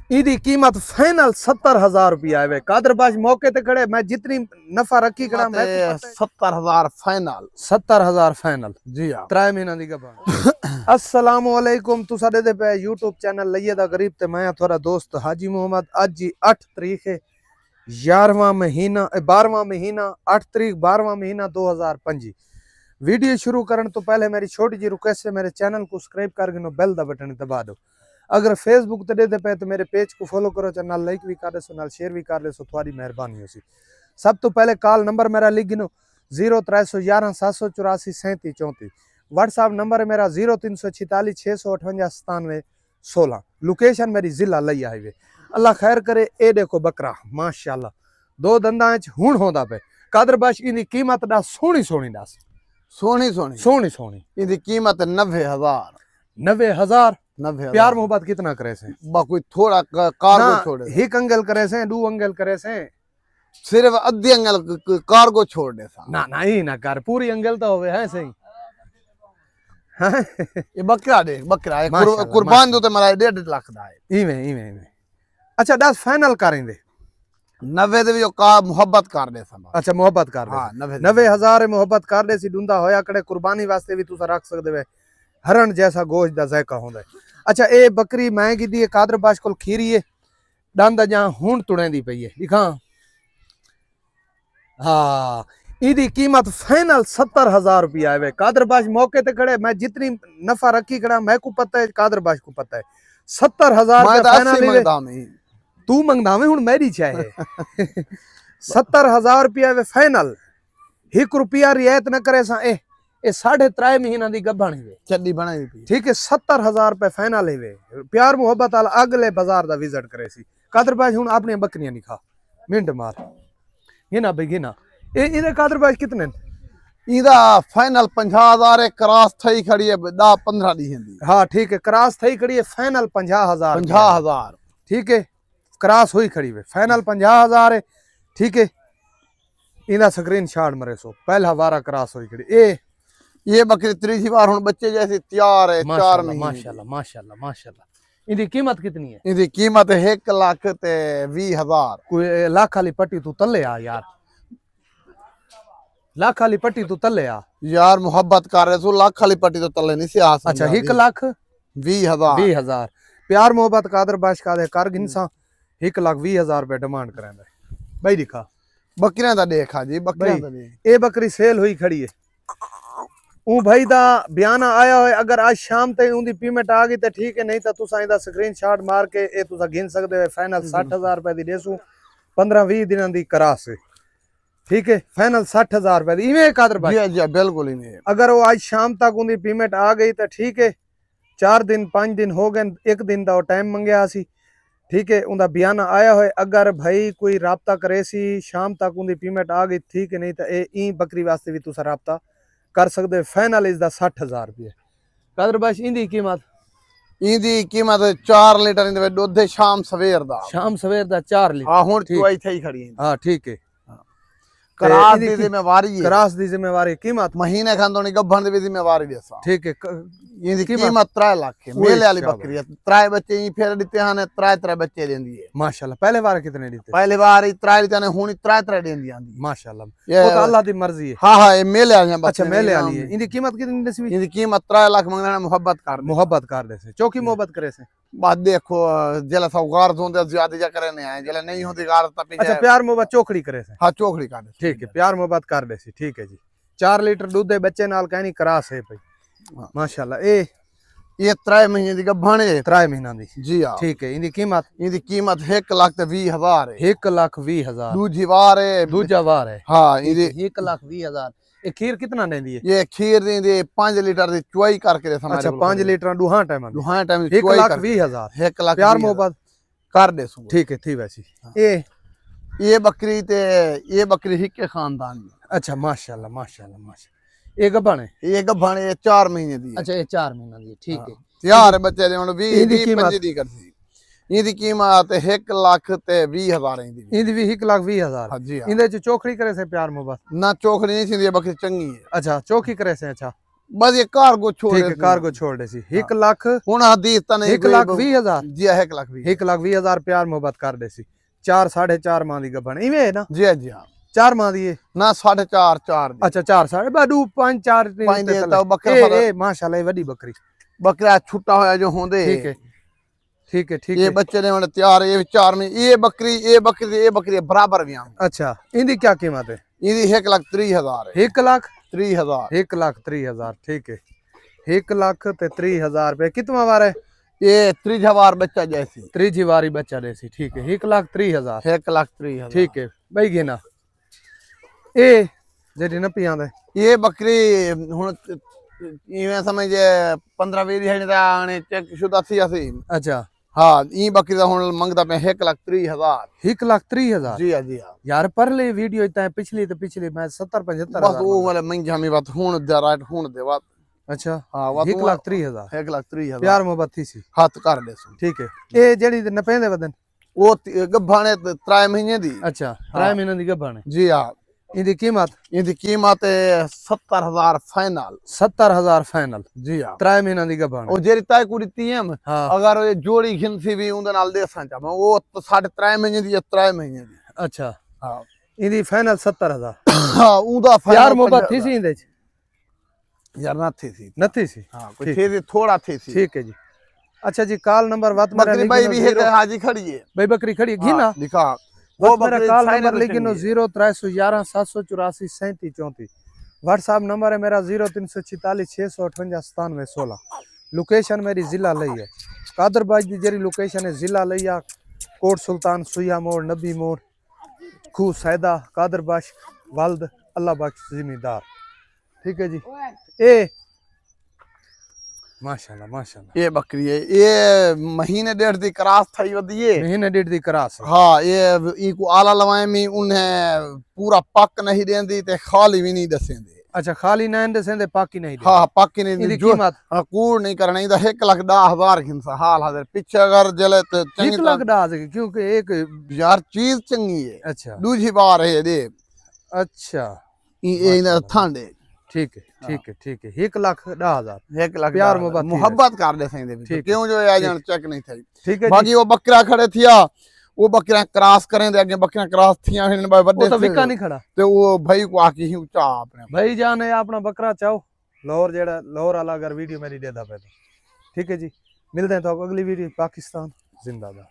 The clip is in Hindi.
इदी कीमत फाइनल 70,000 रुपया है। कादरबाज मौके ते खड़े, मैं जितनी नफा रखी खड़ा मैं 70,000 फाइनल। 70,000 फाइनल जी हाँ। 3 महीना दी गबा। अस्सलाम वालेकुम, तुसा दे पे यूट्यूब चैनल लइए दा गरीब ते मैं थोड़ा दोस्त हाजी मोहम्मद। आज जी 8 तारीख है 11वां महीना 12वां महीना 8 तारीख 12वां महीना 2025। वीडियो शुरू करने तो पहले मेरी छोटी जी रिक्वेस्ट है, मेरे चैनल को सब्सक्राइब करके बेल दा बटन दबा दो। अगर फेसबुक ते दे पे तो मेरे पेज को फॉलो करो, चैनल लाइक भी कर दो, नाल शेयर भी कर दो, थोड़ी मेहरबानी होसी। सब तो पहले कॉल नंबर मेरा लिख गिनो 0311 784 37 34। व्हाट्सएप नंबर है मेरा 0346 658 97 16। लोकेशन मेरी जिला लई हाईवे। अल्लाह खैर करे। ए देखो बकरा माशाल्लाह 2 दंदा हुण होंदा पे। कादरबाश इदी कीमत दा सोहनी सोहनी दस। सोनी सोनी सोहनी सोहनी इनकी कीमत 90,000। 90,000। 90,000 प्यार मोहब्बत कितना करे से? कोई थोड़ा कार्गो छोड़े, हिक अंगल करे से, 2 अंगल करे से, सिर्फ अद्धे अंगल कार्गो छोड़ दे सा। ना ना ही ना कर, पूरी अंगल तो होवे है सही। ये बकरा देख, बकरा है कुर्बान जो ते मेरा 1.5 लाख दा है। इवें अच्छा 10 फाइनल करेंगे 90 दे भी का मोहब्बत कर दे सा। अच्छा मोहब्बत कर दे। हां 90,000 मोहब्बत कर दे सी। डुंदा होया कड़े कुर्बानी वास्ते भी तुसा रख सकदे वे। हरण जैसा गोश्त दा जायका होंदा है। अच्छा ए बकरी मैं की दी कादरबाश कोल खीरी है, दंद जहां हुण तुड़ेंदी पई है दिखा। हाँ इदी कीमत फाइनल 70,000 रुपया है। कादरबाश मौके ते खड़े, मैं जितनी नफा रखी खड़ा मैं को पता है, कादरबाश को पता है। 70,000 फाइनल तू मंगदावे हुण मेरी चाहे। 70,000 रुपया वे फाइनल। 1 रुपया रियायत न करे सा। ए 3.5 महीना दी गब्बण है चड्डी बनाई थी। ठीक है 70,000 रुपए फाइनल है। प्यार मोहब्बत वाला अगले बाजार दा विजिट करे सी। कादरबाज हुण अपनी बकरियां नहीं खा मिंट मार गिना भाई गिना। ए इधर कादरबाज कितने? इदा फाइनल 50,000 है। क्रॉस थई खड़ी है 10-15 दी हिंदी। हाँ ठीक है क्रॉस थई खड़ी है फाइनल 50,000। 50,000 ठीक है क्रॉस हुई खड़ी है फाइनल 50,000 है। ठीक है इना स्क्रीनशॉट मरे सो पहला वारा क्रॉस हुई खड़ी। ए ये बकरी तीसरी बार हुण बच्चे जैसे तैयार है। 4 महीने। माशाल्लाह माशाल्लाह माशाल्लाह। इनकी कीमत कितनी है? इनकी कीमत 1,20,000। कोई लाख वाली पट्टी तू तले आ यार, लाख वाली पट्टी तू तले आ यार। मोहब्बत कर रहे सो लाख वाली पट्टी तो तले नहीं से आ। अच्छा 1,20,000 प्यार मोहब्बत कादरबाश का दे कर गिनसा 1,20,000 रुपए डिमांड करेंदा भाई। दिखा बकरियां दा देखा जी, बकरियां दा देख। ए बकरी सेल हुई खड़ी है। ऊ भाई दा बयाना आया है। अगर आज शाम तक उनकी पेमेंट आ गई तो ठीक है, नहीं तो तुसा इदा स्क्रीनशॉट मार के ए तुसा गिन सकदे हो। फाइनल 60,000 रुपए दी देसू 15-20 दिनां दी करास है। ठीक है फाइनल 60,000 रुपए दी इवें कादरबाज। जी जी बिल्कुल इवें। अगर वो आज शाम तक उनकी पेमेंट आ गई तो ठीक है, 4 दिन 5 दिन हो गए, 1 दिन का टाइम मंगया सी। ठीक है उनका बयाना आया है। अगर भाई कोई राबता करे सी शाम तक उनकी पेमेंट आ गई ठीक है, नहीं तो ई बकरी वास्ते भी तुसा राबता कर सकते। फाइनल इसका 60,000 रुपये। कादरबाश इंदी कीमत? इंदी कीमत 4 लीटर इंदे दुध शाम सवेर दा 4 लीटर। हां हुण चुआई थई खड़ी है। हां ठीक है करास दी जिम्मेवारी है। करास दी जिम्मेवारी। कीमत महीने खंदोनी गब्बन दी जिम्मेवारी देसा। ठीक है इंदी कीमत 3 लाख है। मेले वाली बकरी है। 3 बच्चे ही फिर दिते हने 3 बच्चे देंदी है माशाल्लाह। पहले बार कितने दिते? पहले बार ही 3 दिते ने, हुन 3 देंदी आंदी माशाल्लाह। वो तो अल्लाह दी मर्जी है। हां हां ये मेले वाली है। अच्छा मेले वाली है। इंदी कीमत कितनी दसी? इंदी कीमत 3 लाख मंगना। मोहब्बत कर दे से चौकी मोहब्बत करे से बात देखो जला सौगार होंदे ज्यादा जा करे ने आए जला नहीं होंदी गार तपी। अच्छा प्यार मोहब्बत चोखड़ी करे से? हां चोखड़ी कर दे। ठीक है प्यार मोहब्बत कर दे सी। ठीक है जी 4 लीटर दूध है बच्चे नाल कहनी करास है भाई माशाल्लाह। ये 3 महीने दी गब्बण है। 3 महीना दी। जी हां ठीक है इंदी कीमत? इंदी कीमत 1,20,000 है। 1,20,000 दूजी वार है। दूजा वार है। हां इंदी 1,20,000। ये खीर कितना देंदी है? ये खीर देंदी 5 लीटर दी चुआई करके दे समारे। अच्छा 5 लीटर दुहा टाइम 1,20,000 प्यार मोहब्बत कर दे सु। ठीक है थी वैसी। ये बकरी ते ये बकरी हिके खानदान में। अच्छा माशाल्लाह माशाल्लाह माशाल्लाह। ये गब्बण है? ये गब्बण है 4 महीने दी। अच्छा ये 4 महीना दी। ठीक है तैयार है बच्चे दे 20-25 दी करसी। इंदी कीमत 1,20,000 इंदी भी 1,20,000। हां जी इंदे च चोखड़ी करे से प्यार मोहब्बत? ना चोखड़ी नहीं थी बकरी चंगी है। अच्छा चोखी करे से। अच्छा बस ये कार्गो छोड़ ठीक है कार्गो छोड़ दे सी 1 लाख हुन हदीस ता नहीं 1,20,000 जी 1,20,000 1,20,000 प्यार मोहब्बत कर दे सी 4 4.5 माह दी गबन इवे है ना जी हां जी हां 4 माह दी है ना 4.5 4 अच्छा 4 साढ़े बाडू 5 4 तो बकरा ए माशाल्लाह वडी बकरी बकरा छुट्टा होया जो होंदे ठीक है ठीक है ठीक ये है बच्चे ने तैयार ये 4 में ये बकरी बराबर भी आम अच्छा इनकी क्या कीमत है इदी 1,30,000 है 1,30,000 1,30,000 1,30,000 ठीक है 1,30,000 रुपए कितना बार है ये 30,000 बच्चा जैसी त्रीजी वारी बच्चा देसी ठीक है 1,30,000 1,30,000 ठीक है भाई गिना ए जेडी न पियांदा ये बकरी हुन इवें समझ 15-20 दिहाड़ी दा आने चेक शुदा थी असी अच्छा हाँ ई बकरी दा हुन मंगदा पे 1,30,000 1,30,000 जी हां जी हां यार परले वीडियो इतना है पिछली मैं 70-75 बस वो वाले मंग हमें बात हुन दे राइट हुन दे बात अच्छा हाँ वो 1,30,000 1,30,000 प्यार मोहब्बत थी सी हाथ कर ले ठीक है ए जेडी न पेंदे वदन वो गभाने 3 महीने दी अच्छा 3 महीने दी गबाने जी हां इनकी कीमत इनकी कीमत है 70,000 फाइनल 70,000 फाइनल जी हां 3 महीने दी गबाने और जेरी तय कुड़ी तीम हाँ अगर ये जोड़ी खिनसी भी उनदे नाल देसा चा मैं वो तो 3.5 महीने दी 3 महीने दी अच्छा हां इनकी फाइनल 70,000 हां उदा प्यार मोहब्बत थी सी इंदे यार ना थी नथी सी हां कुछ थी थोड़ा थी सी ठीक है जी अच्छा जी कॉल नंबर बात मेरा बकरी भाई भी है हाजी खड़ी है भाई बकरी खड़ी है घिना दिखा वो मेरा कॉल नंबर लिखिनो 0311 784 37 34 व्हाट्सएप नंबर है मेरा 0346 658 97 16 लोकेशन मेरी जिला लई है कादरबाज की जेरी लोकेशन है जिला लिया कोट सुल्तान सुइया मोड़ नबी मोड़ खू सैदा कादरबाश वल्द अल्लाह बख्श जिम्मेदार ठीक है जी ए माशाल्लाह माशाल्लाह ये बकरी है ये महीने 1.5 दी क्रॉस थई वदी है महीने 1.5 दी क्रॉस हाँ ये इको आला लवाए में उन्हें पूरा पक नहीं देंदी ते खाली भी नहीं दसेंदे अच्छा खाली नहीं दसेंदे पाकी नहीं हाँ पाकी नहीं इनकी जो कीमत कूड़ नहीं करना इधर 1,10,000 खिंसा हाल हाजिर पीछे अगर जले तो 1,10,000 क्योंकि एक यार चीज चंगी है अच्छा दूसरी बार है दे अच्छा ये थांडे ठीक है 1,10,000 1,00,000 प्यार मोहब्बत कर दे सही क्यों जो आ जान चेक नहीं थई ठीक है बाकी वो बकरा खड़े थिया वो बकरा क्रॉस करें दे आगे बकरा क्रॉस थिया फिर बड़े वो तो विका नहीं खड़ा ते वो भाई को आकी ही ऊंचा आपने भाई जान है अपना बकरा चाहो लाहौर जेड़ा लाहौर वाला अगर वीडियो मेरी देदा पे ठीक है जी मिलते हैं तो अगली वीडियो पाकिस्तान जिंदाबाद।